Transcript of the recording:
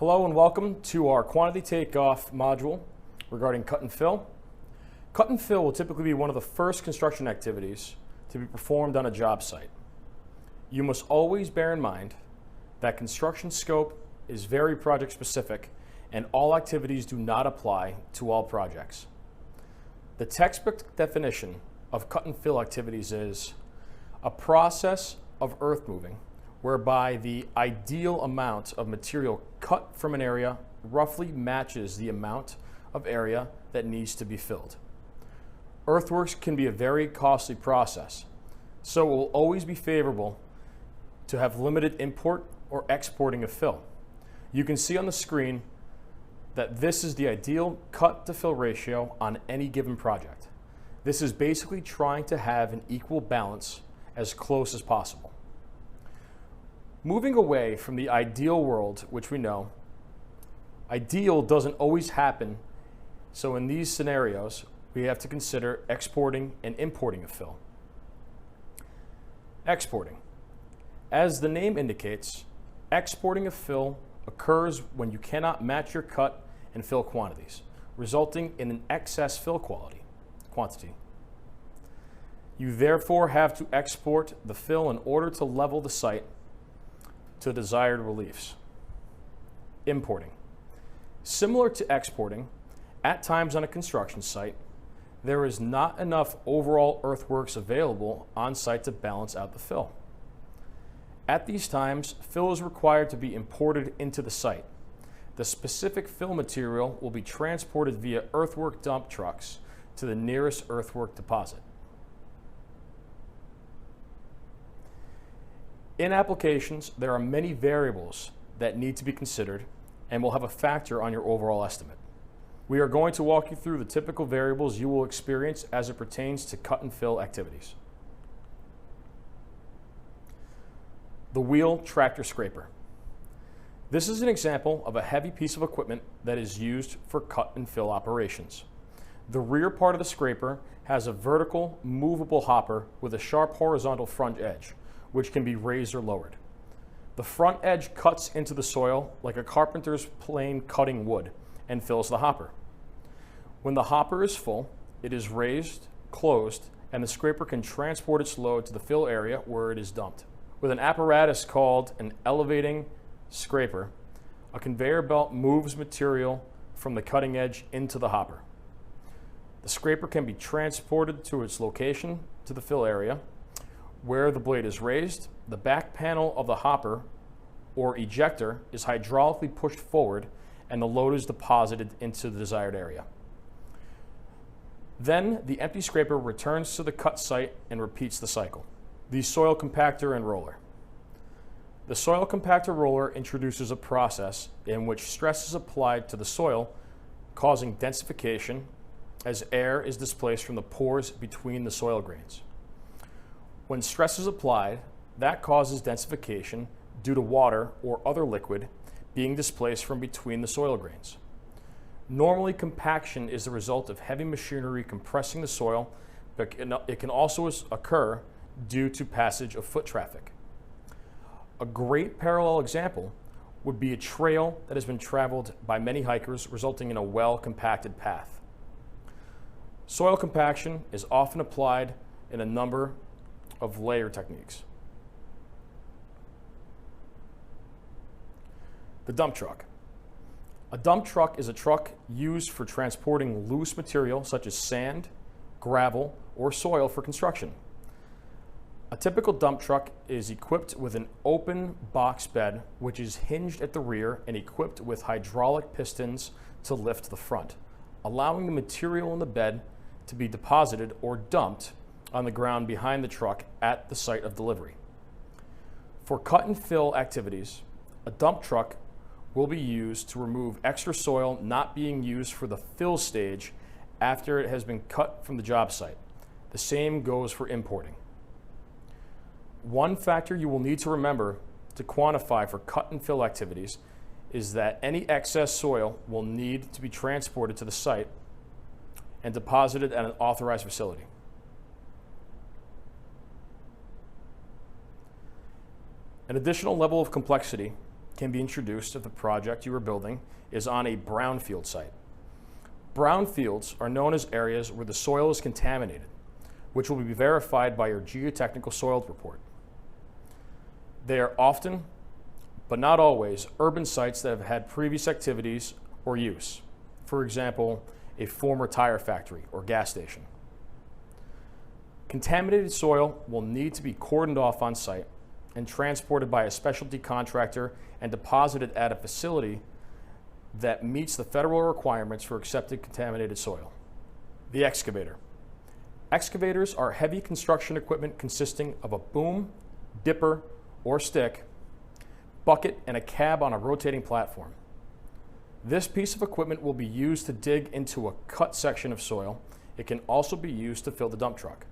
Hello and welcome to our quantity takeoff module regarding cut and fill. Cut and fill will typically be one of the first construction activities to be performed on a job site. You must always bear in mind that construction scope is very project specific and all activities do not apply to all projects. The textbook definition of cut and fill activities is a process of earth moving whereby the ideal amount of material cut from an area roughly matches the amount of area that needs to be filled. Earthworks can be a very costly process, so it will always be favorable to have limited import or exporting of fill. You can see on the screen that this is the ideal cut to fill ratio on any given project. This is basically trying to have an equal balance as close as possible. Moving away from the ideal world, which we know, ideal doesn't always happen, so in these scenarios, we have to consider exporting and importing of fill. Exporting. As the name indicates, exporting of fill occurs when you cannot match your cut and fill quantities, resulting in an excess fill quantity. You therefore have to export the fill in order to level the site to desired reliefs. Importing. Similar to exporting, at times on a construction site, there is not enough overall earthworks available on site to balance out the fill. At these times, fill is required to be imported into the site. The specific fill material will be transported via earthwork dump trucks to the nearest earthwork deposit. In applications, there are many variables that need to be considered and will have a factor on your overall estimate. We are going to walk you through the typical variables you will experience as it pertains to cut and fill activities. The wheel tractor scraper. This is an example of a heavy piece of equipment that is used for cut and fill operations. The rear part of the scraper has a vertical, movable hopper with a sharp horizontal front edge, which can be raised or lowered. The front edge cuts into the soil like a carpenter's plane cutting wood and fills the hopper. When the hopper is full, it is raised, closed, and the scraper can transport its load to the fill area where it is dumped. With an apparatus called an elevating scraper, a conveyor belt moves material from the cutting edge into the hopper. The scraper can be transported to its location to the fill area. Where the blade is raised, the back panel of the hopper or ejector is hydraulically pushed forward and the load is deposited into the desired area. Then the empty scraper returns to the cut site and repeats the cycle. The soil compactor and roller. The soil compactor roller introduces a process in which stress is applied to the soil, causing densification as air is displaced from the pores between the soil grains. When stress is applied, that causes densification due to water or other liquid being displaced from between the soil grains. Normally, compaction is the result of heavy machinery compressing the soil, but it can also occur due to passage of foot traffic. A great parallel example would be a trail that has been traveled by many hikers, resulting in a well-compacted path. Soil compaction is often applied in a number of layer techniques. The dump truck. A dump truck is a truck used for transporting loose material such as sand, gravel, or soil for construction. A typical dump truck is equipped with an open box bed which is hinged at the rear and equipped with hydraulic pistons to lift the front, allowing the material in the bed to be deposited or dumped on the ground behind the truck at the site of delivery. For cut and fill activities, a dump truck will be used to remove extra soil not being used for the fill stage after it has been cut from the job site. The same goes for importing. One factor you will need to remember to quantify for cut and fill activities is that any excess soil will need to be transported to the site and deposited at an authorized facility. An additional level of complexity can be introduced if the project you are building is on a brownfield site. Brownfields are known as areas where the soil is contaminated, which will be verified by your geotechnical soil report. They are often, but not always, urban sites that have had previous activities or use. For example, a former tire factory or gas station. Contaminated soil will need to be cordoned off on site and transported by a specialty contractor and deposited at a facility that meets the federal requirements for accepted contaminated soil. The excavator. Excavators are heavy construction equipment consisting of a boom, dipper, or stick, bucket, and a cab on a rotating platform. This piece of equipment will be used to dig into a cut section of soil. It can also be used to fill the dump truck.